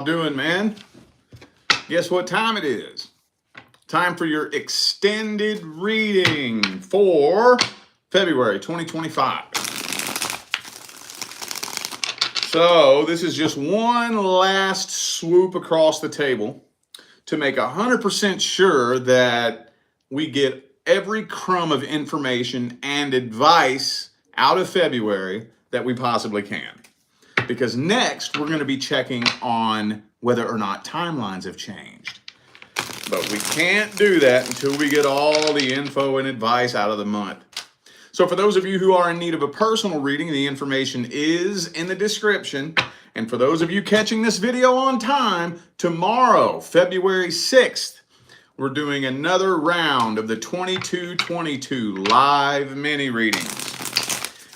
Doing, man? Guess what time it is? Time for your extended reading for February 2025. So this is just one last swoop across the table to make 100% sure that we get every crumb of information and advice out of February that we possibly can. Because next we're going to be checking on whether or not timelines have changed. But we can't do that until we get all the info and advice out of the month. So for those of you who are in need of a personal reading, the information is in the description. And for those of you catching this video on time, tomorrow, February 6th, we're doing another round of the 2222 live mini readings.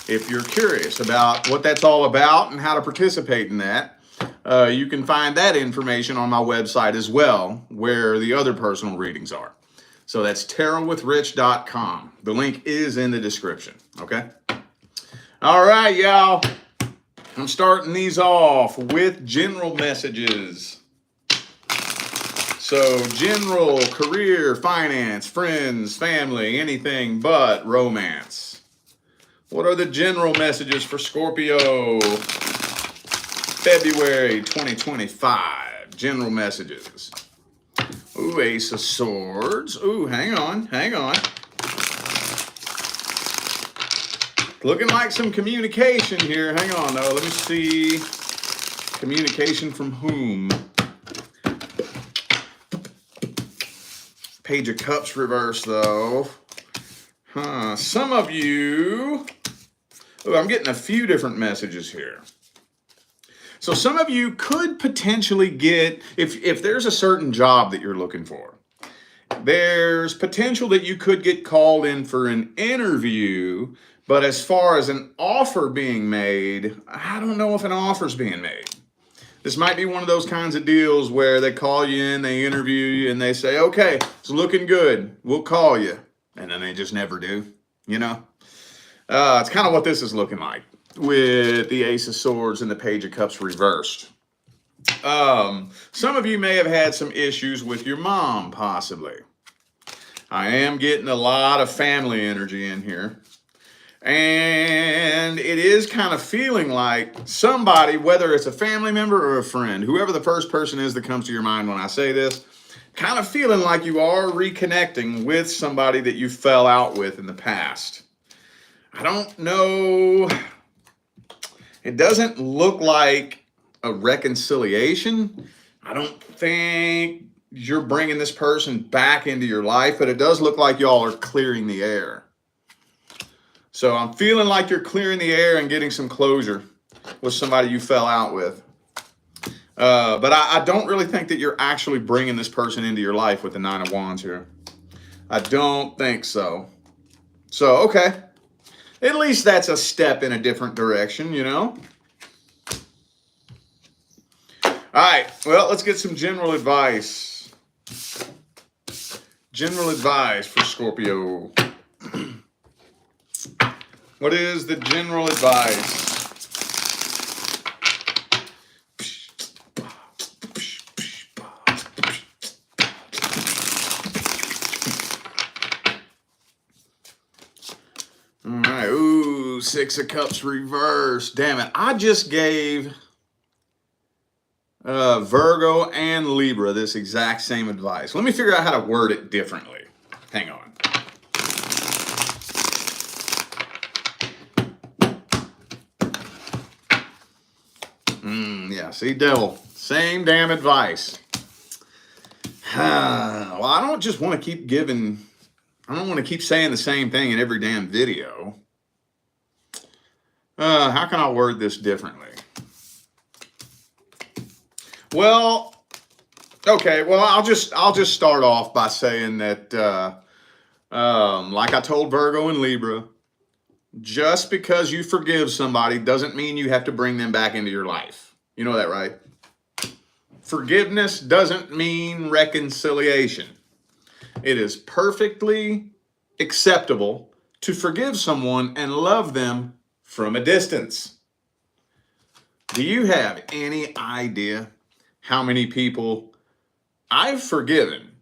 If you're curious about what that's all about and how to participate in that, you can find that information on my website as well, where the other personal readings are. So that's tarotwithrich.com. The link is in the description, okay? All right, y'all. I'm starting these off with general messages. So general, career, finance, friends, family, anything but romance. What are the general messages for Scorpio? February 2025. General messages. Ooh, Ace of Swords. Ooh, hang on. Looking like some communication here. Hang on, though. Let me see. Communication from whom? Page of Cups reversed, though. Some of you... Ooh, I'm getting a few different messages here. So some of you could potentially get, if there's a certain job that you're looking for, there's potential that you could get called in for an interview, but as far as an offer being made, I don't know if an offer's being made. This might be one of those kinds of deals where they call you in, they interview you, and they say, okay, it's looking good, we'll call you. And then they just never do, you know? It's kind of what this is looking like with the Ace of Swords and the Page of Cups reversed. Some of you may have had some issues with your mom, possibly. I am getting a lot of family energy in here. And it is kind of feeling like somebody, whether it's a family member or a friend, whoever the first person is that comes to your mind when I say this, kind of feeling like you are reconnecting with somebody that you fell out with in the past. I don't know. It doesn't look like a reconciliation. I don't think you're bringing this person back into your life, but it does look like y'all are clearing the air. So I'm feeling like you're clearing the air and getting some closure with somebody you fell out with. But I don't really think that you're actually bringing this person into your life with the Nine of Wands here. I don't think so. So, okay. At least that's a step in a different direction, you know? All right, well, let's get some general advice. General advice for Scorpio. What is the general advice? All right, ooh, Six of Cups reversed. Damn it, I just gave Virgo and Libra this exact same advice. Let me figure out how to word it differently. Hang on. Yeah, see, Devil, same damn advice. Well, I don't just want to keep giving... I don't want to keep saying the same thing in every damn video. How can I word this differently? Well, okay. Well, I'll just start off by saying that, like I told Virgo and Libra, just because you forgive somebody doesn't mean you have to bring them back into your life. You know that, right? Forgiveness doesn't mean reconciliation. It is perfectly acceptable to forgive someone and love them from a distance. Do you have any idea how many people I've forgiven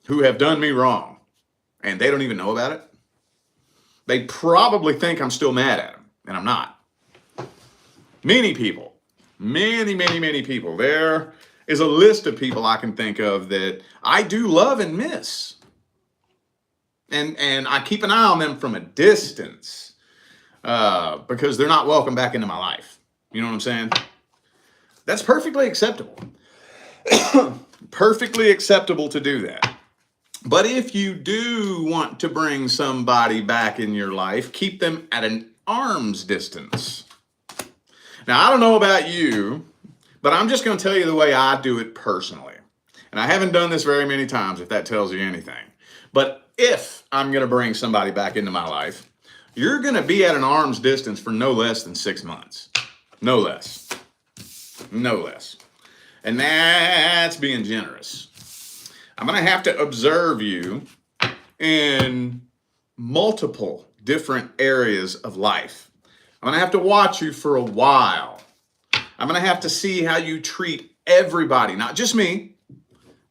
who have done me wrong, and they don't even know about it. They probably think I'm still mad at them, and I'm not. Many people, many people. There is a list of people I can think of that I do love and miss. And I keep an eye on them from a distance because they're not welcome back into my life. You know what I'm saying? That's perfectly acceptable. Perfectly acceptable to do that. But if you do want to bring somebody back in your life, keep them at an arm's distance. Now, I don't know about you, but I'm just going to tell you the way I do it personally. And I haven't done this very many times, if that tells you anything. But if I'm going to bring somebody back into my life, you're going to be at an arm's distance for no less than 6 months. No less. No less. And that's being generous. I'm going to have to observe you in multiple different areas of life. I'm going to have to watch you for a while. I'm going to have to see how you treat everybody, not just me.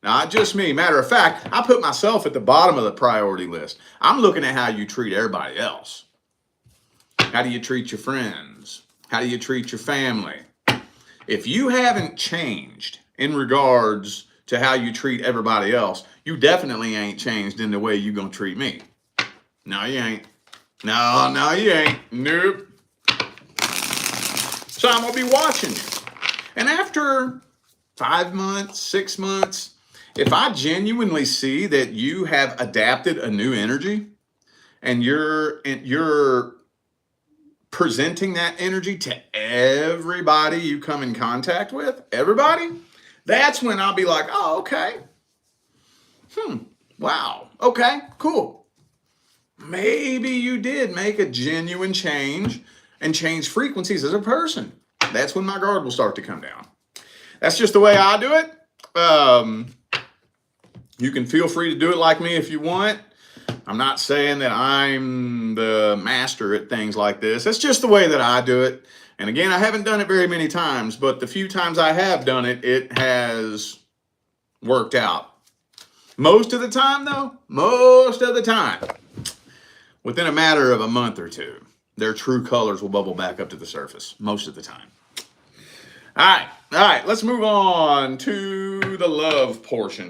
Not just me. Matter of fact, I put myself at the bottom of the priority list. I'm looking at how you treat everybody else. How do you treat your friends? How do you treat your family? If you haven't changed in regards to how you treat everybody else, you definitely ain't changed in the way you're going to treat me. No, you ain't. No, you ain't. Nope. So I'm going to be watching you. And after 5 months, 6 months, if I genuinely see that you have adapted a new energy and you're presenting that energy to everybody you come in contact with, everybody, that's when I'll be like, oh, okay. Wow. Okay, cool. Maybe you did make a genuine change and change frequencies as a person. That's when my guard will start to come down. That's just the way I do it. You can feel free to do it like me if you want. I'm not saying that I'm the master at things like this. That's just the way that I do it. And again, I haven't done it very many times, but the few times I have done it, it has worked out. Most of the time, though, within a matter of a month or two, their true colors will bubble back up to the surface, most of the time. All right, let's move on to the love portion.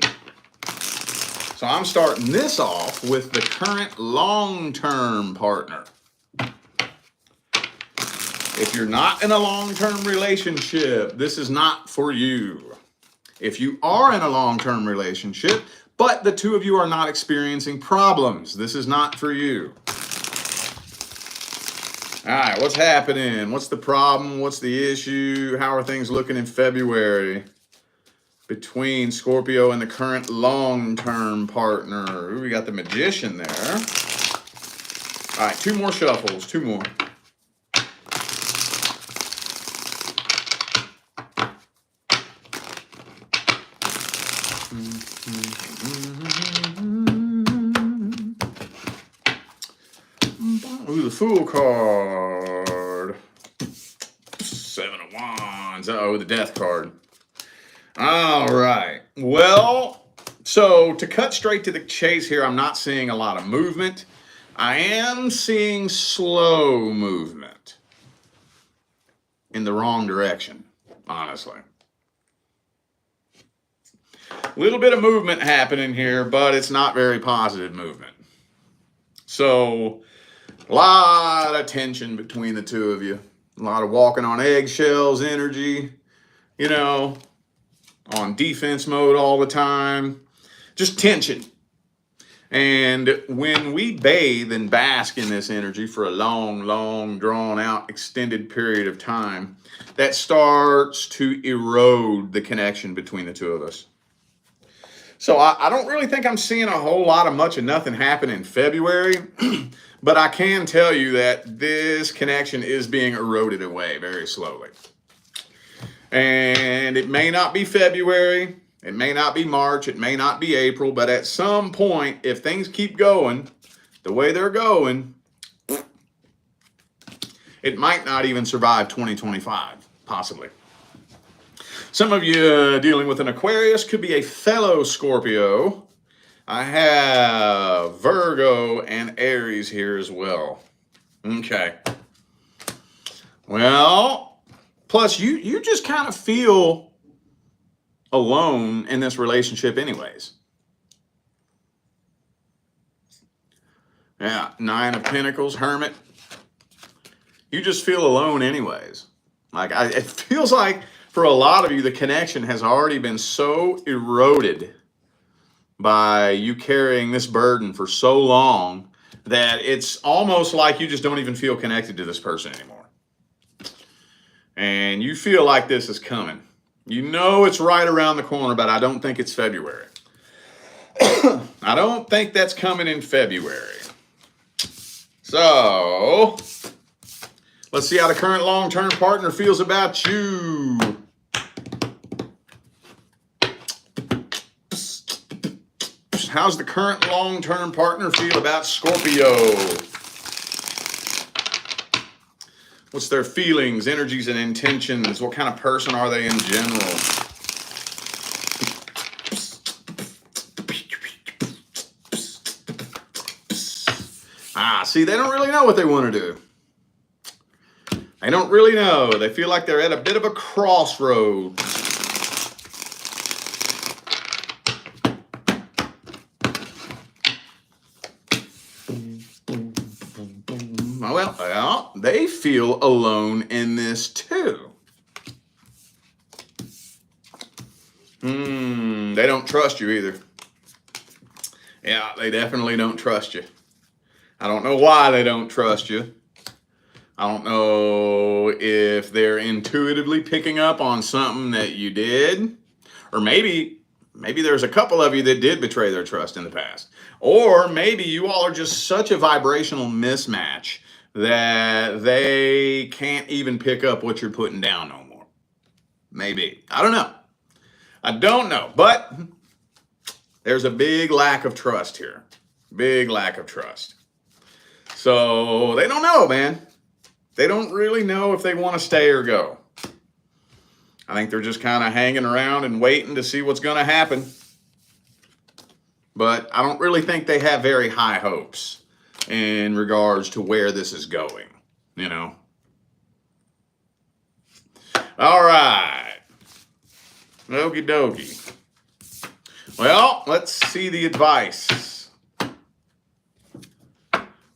So I'm starting this off with the current long-term partner. If you're not in a long-term relationship, this is not for you. If you are in a long-term relationship, but the two of you are not experiencing problems, this is not for you. All right, what's happening? What's the problem? What's the issue? How are things looking in February between Scorpio and the current long-term partner? Ooh, we got the Magician there. All right, 2 more shuffles, 2 more. Ooh, the Fool card. 7 of Wands. Uh-oh, the Death card. All right. Well, so to cut straight to the chase here, I'm not seeing a lot of movement. I am seeing slow movement in the wrong direction, honestly. A little bit of movement happening here, but it's not very positive movement. So a lot of tension between the two of you. A lot of walking on eggshells energy, you know, on defense mode all the time. Just tension. And when we bathe and bask in this energy for a long, drawn out, extended period of time, that starts to erode the connection between the two of us. So I don't really think I'm seeing a whole lot of much of nothing happen in February, but I can tell you that this connection is being eroded away very slowly. And it may not be February, it may not be March, it may not be April, but at some point, if things keep going the way they're going, it might not even survive 2025, possibly. Some of you dealing with an Aquarius, could be a fellow Scorpio. I have Virgo and Aries here as well. Okay. Well, plus you just kind of feel alone in this relationship anyways. Yeah, Nine of Pentacles, Hermit. You just feel alone anyways. Like it feels like for a lot of you, the connection has already been so eroded by you carrying this burden for so long that it's almost like you just don't even feel connected to this person anymore. And you feel like this is coming. You know it's right around the corner, but I don't think it's February. I don't think that's coming in February. So, let's see how the current long-term partner feels about you. How's the current long-term partner feel about Scorpio? What's their feelings, energies, and intentions? What kind of person are they in general? See, they don't really know what they want to do. They don't really know. They feel like they're at a bit of a crossroads. Well, they feel alone in this too. They don't trust you either. Yeah, they definitely don't trust you. I don't know why they don't trust you. I don't know if they're intuitively picking up on something that you did. Or maybe there's a couple of you that did betray their trust in the past. Or maybe you all are just such a vibrational mismatch that they can't even pick up what you're putting down no more. Maybe. I don't know. But there's a big lack of trust here. Big lack of trust. So they don't know, man. They don't really know if they want to stay or go. I think they're just kind of hanging around and waiting to see what's going to happen. But I don't really think they have very high hopes in regards to where this is going, you know. All right. Okie dokie. Well, let's see the advice.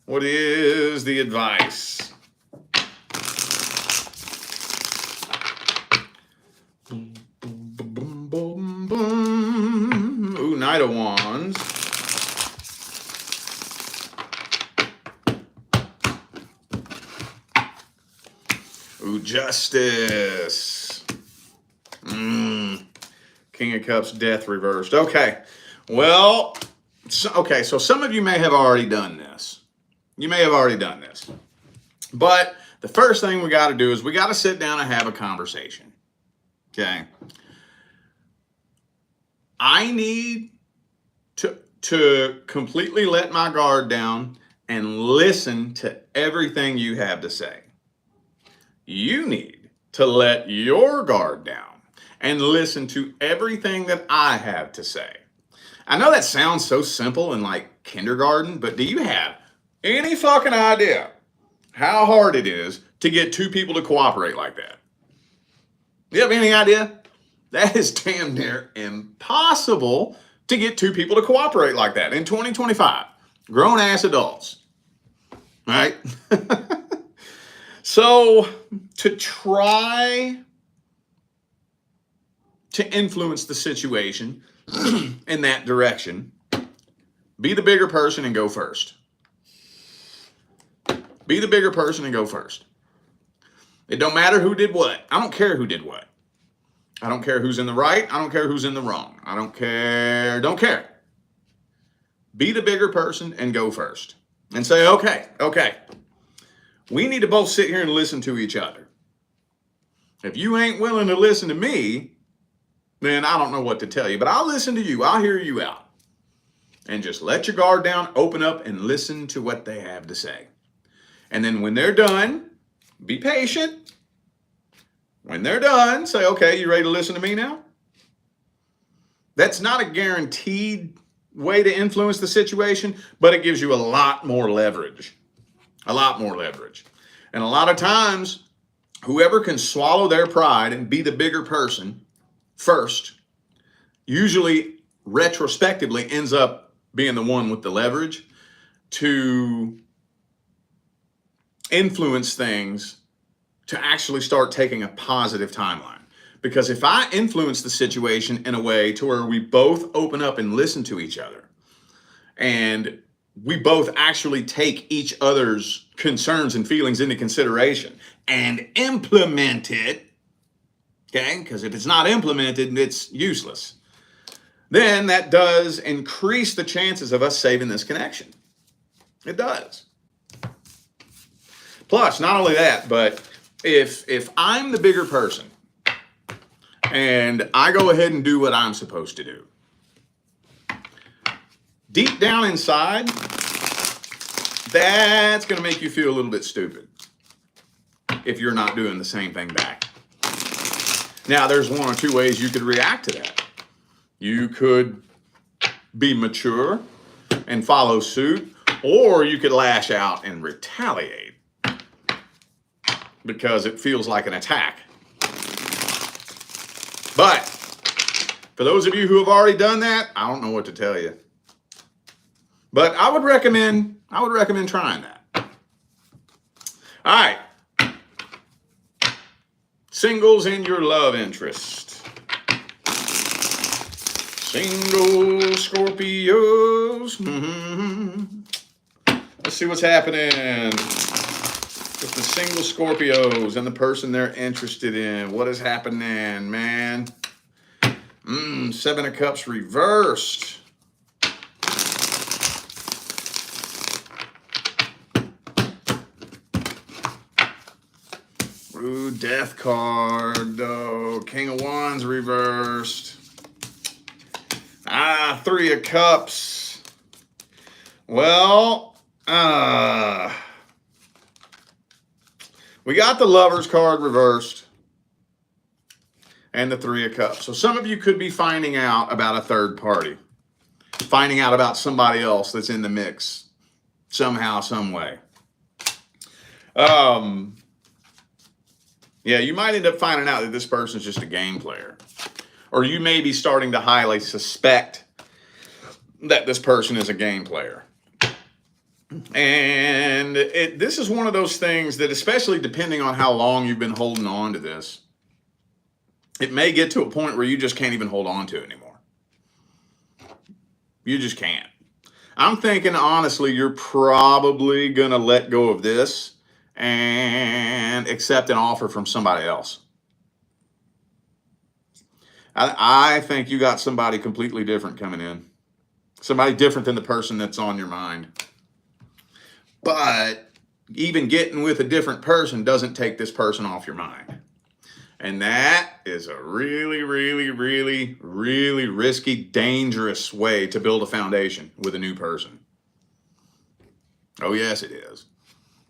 What is the advice? Boom, boom, boom, boom. Ooh, Knight of Wands. Ooh, Justice. King of Cups, Death reversed. Okay. Well, so some of you may have already done this. You may have already done this. But the first thing we got to do is we got to sit down and have a conversation. Okay. I need to completely let my guard down and listen to everything you have to say. You need to let your guard down and listen to everything that I have to say. I know that sounds so simple and like kindergarten, but do you have any fucking idea how hard it is to get two people to cooperate like that? Do you have any idea? That is damn near impossible to get two people to cooperate like that in 2025. Grown-ass adults. Right? So, to try to influence the situation in that direction, be the bigger person and go first. Be the bigger person and go first. It don't matter who did what. I don't care who did what. I don't care who's in the right. I don't care who's in the wrong. I don't care. Don't care. Be the bigger person and go first. And say, okay. We need to both sit here and listen to each other. If you ain't willing to listen to me, then I don't know what to tell you. But I'll listen to you. I'll hear you out. And just let your guard down, open up, and listen to what they have to say. And then when they're done, be patient. When they're done, say, okay, you ready to listen to me now? That's not a guaranteed way to influence the situation, but it gives you a lot more leverage. A lot more leverage. And a lot of times, whoever can swallow their pride and be the bigger person first, usually retrospectively ends up being the one with the leverage to influence things to actually start taking a positive timeline. Because if I influence the situation in a way to where we both open up and listen to each other, and we both actually take each other's concerns and feelings into consideration and implement it, okay? Because if it's not implemented, it's useless. Then that does increase the chances of us saving this connection. It does. Plus, not only that, but if I'm the bigger person and I go ahead and do what I'm supposed to do, deep down inside, that's going to make you feel a little bit stupid if you're not doing the same thing back. Now, there's one or two ways you could react to that. You could be mature and follow suit, or you could lash out and retaliate because it feels like an attack. But for those of you who have already done that, I don't know what to tell you. But I would recommend trying that. All right. Singles and your love interest. Single Scorpios. Let's see what's happening with the single Scorpios and the person they're interested in. What is happening, man? Seven of Cups reversed. Ooh, Death card, though. King of Wands reversed. Three of Cups. Well, we got the Lovers card reversed and the Three of Cups. So some of you could be finding out about a third party, finding out about somebody else that's in the mix somehow, some way. Yeah, you might end up finding out that this person's just a game player. Or you may be starting to highly suspect that this person is a game player. And this is one of those things that, especially depending on how long you've been holding on to this, it may get to a point where you just can't even hold on to it anymore. You just can't. I'm thinking, honestly, you're probably going to let go of this and accept an offer from somebody else. I think you got somebody completely different coming in. Somebody different than the person that's on your mind. But even getting with a different person doesn't take this person off your mind. And that is a really, really, really, really risky, dangerous way to build a foundation with a new person. Oh, yes, it is.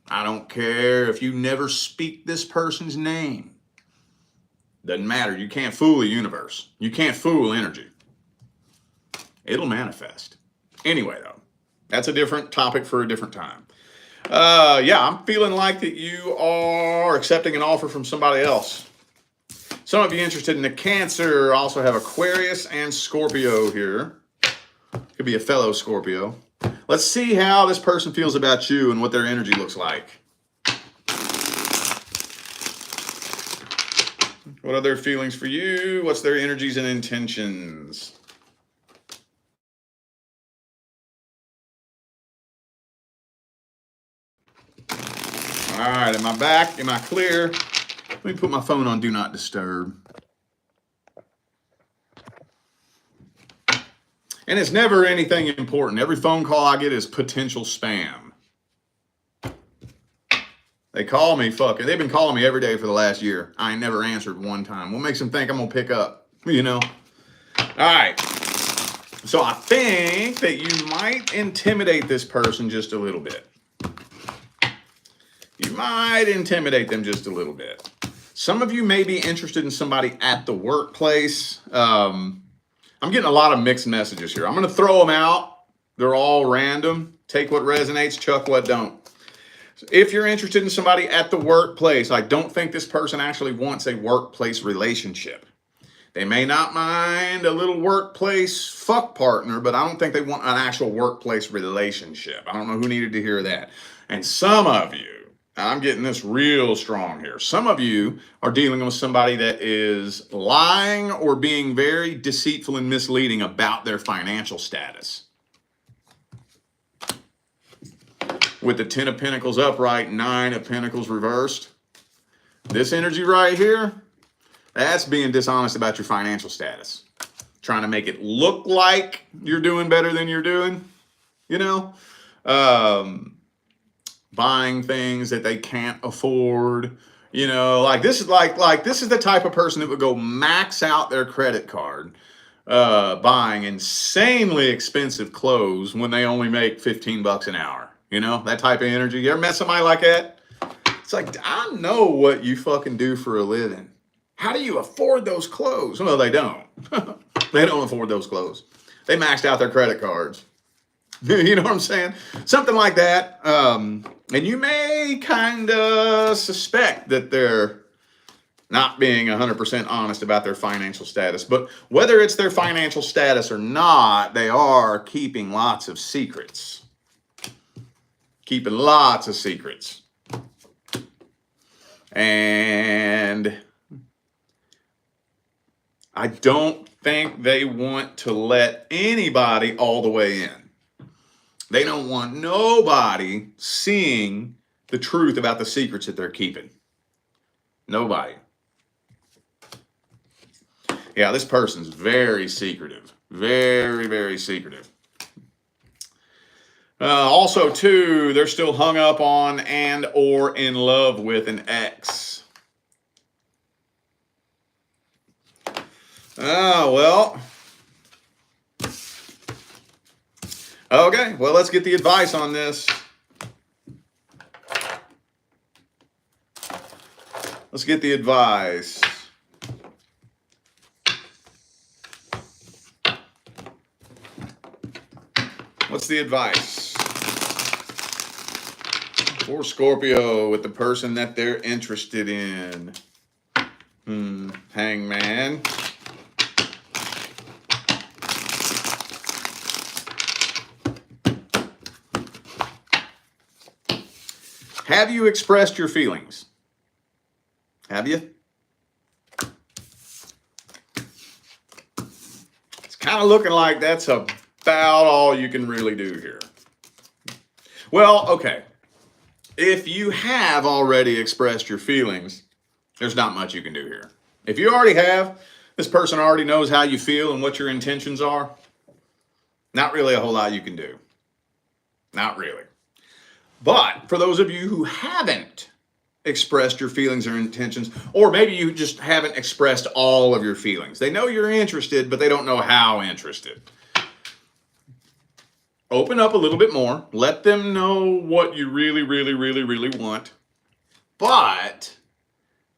I don't care if you never speak this person's name. Doesn't matter. You can't fool the universe. You can't fool energy. It'll manifest. Anyway, though, that's a different topic for a different time. Yeah, I'm feeling like that you are accepting an offer from somebody else. Some of you interested in the Cancer also have Aquarius and Scorpio here. Could be a fellow Scorpio. Let's see how this person feels about you and what their energy looks like. What are their feelings for you? What's their energies and intentions? All right, am I back? Am I clear? Let me put my phone on Do Not Disturb. And it's never anything important. Every phone call I get is potential spam. They call me fucking. They've been calling me every day for the last year. I ain't never answered one time. What makes them think I'm going to pick up? You know? All right. So I think that you might intimidate this person just a little bit. You might intimidate them just a little bit. Some of you may be interested in somebody at the workplace. I'm getting a lot of mixed messages here. I'm going to throw them out. They're all random. Take what resonates, chuck what don't. If you're interested in somebody at the workplace, I don't think this person actually wants a workplace relationship. They may not mind a little workplace fuck partner, but I don't think they want an actual workplace relationship. I don't know who needed to hear that. And some of you, I'm getting this real strong here. Some of you are dealing with somebody that is lying or being very deceitful and misleading about their financial status. With the 10 of Pentacles upright, 9 of Pentacles reversed. This energy right here, that's being dishonest about your financial status. Trying to make it look like you're doing better than you're doing. You know? Buying things that they can't afford. You know, like this is this is the type of person that would go max out their credit card. Buying insanely expensive clothes when they only make $15 an hour. You know, that type of energy. You ever met somebody like that? It's like, I know what you fucking do for a living. How do you afford those clothes? Well, they don't. They don't afford those clothes. They maxed out their credit cards. You know what I'm saying? Something like that. And you may kind of suspect that they're not being 100% honest about their financial status. But whether it's their financial status or not, they are keeping lots of secrets. Keeping lots of secrets. And I don't think they want to let anybody all the way in. They don't want nobody seeing the truth about the secrets that they're keeping. Nobody. Yeah, this person's very secretive. Very, very secretive. Also, too, they're still hung up on and or in love with an ex. Oh, well. Okay, well, let's get the advice on this. Let's get the advice. What's the advice? For Scorpio with the person that they're interested in. Hangman. Have you expressed your feelings? Have you? It's kind of looking like that's about all you can really do here. Well, okay. If you have already expressed your feelings, there's not much you can do here. If you already have, this person already knows how you feel and what your intentions are. Not really a whole lot you can do. Not really. But for those of you who haven't expressed your feelings or intentions, or maybe you just haven't expressed all of your feelings. They know you're interested, but they don't know how interested. Open up a little bit more. Let them know what you really, really, really, really want. But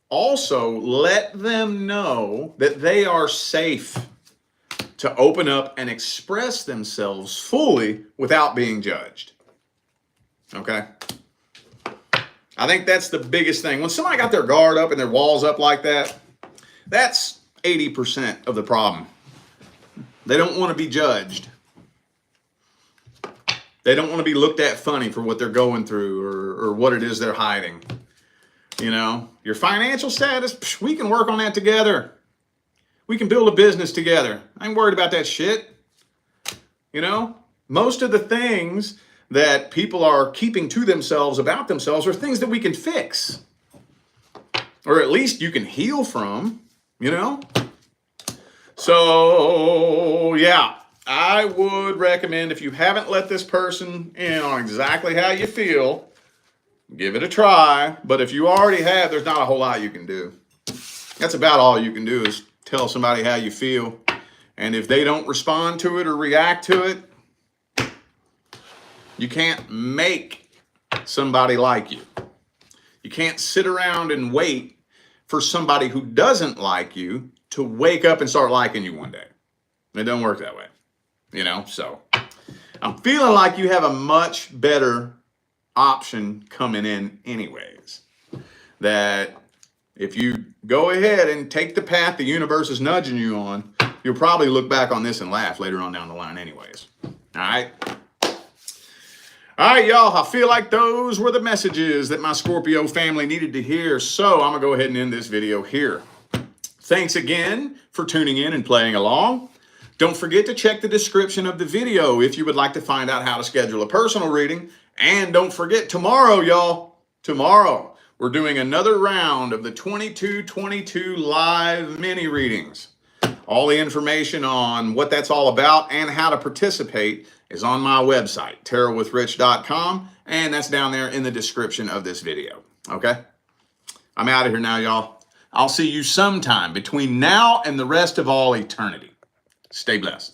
also let them know that they are safe to open up and express themselves fully without being judged. Okay? I think that's the biggest thing. When somebody got their guard up and their walls up like that, that's 80% of the problem. They don't want to be judged. They don't want to be looked at funny for what they're going through or what it is they're hiding. You know, your financial status, we can work on that together. We can build a business together. I ain't worried about that shit. You know, most of the things that people are keeping to themselves about themselves are things that we can fix. Or at least you can heal from, you know? So, yeah. I would recommend, if you haven't let this person in on exactly how you feel, give it a try. But if you already have, there's not a whole lot you can do. That's about all you can do is tell somebody how you feel. And if they don't respond to it or react to it, you can't make somebody like you. You can't sit around and wait for somebody who doesn't like you to wake up and start liking you one day. It doesn't work that way, you know? So I'm feeling like you have a much better option coming in anyways. That if you go ahead and take the path the universe is nudging you on, you'll probably look back on this and laugh later on down the line anyways. All right? All right, y'all, I feel like those were the messages that my Scorpio family needed to hear, so I'm going to go ahead and end this video here. Thanks again for tuning in and playing along. Don't forget to check the description of the video if you would like to find out how to schedule a personal reading. And don't forget, tomorrow, y'all, tomorrow, we're doing another round of the 2222 live mini readings. All the information on what that's all about and how to participate is on my website, tarotwithrich.com, and that's down there in the description of this video, okay? I'm out of here now, y'all. I'll see you sometime between now and the rest of all eternity. Stay blessed.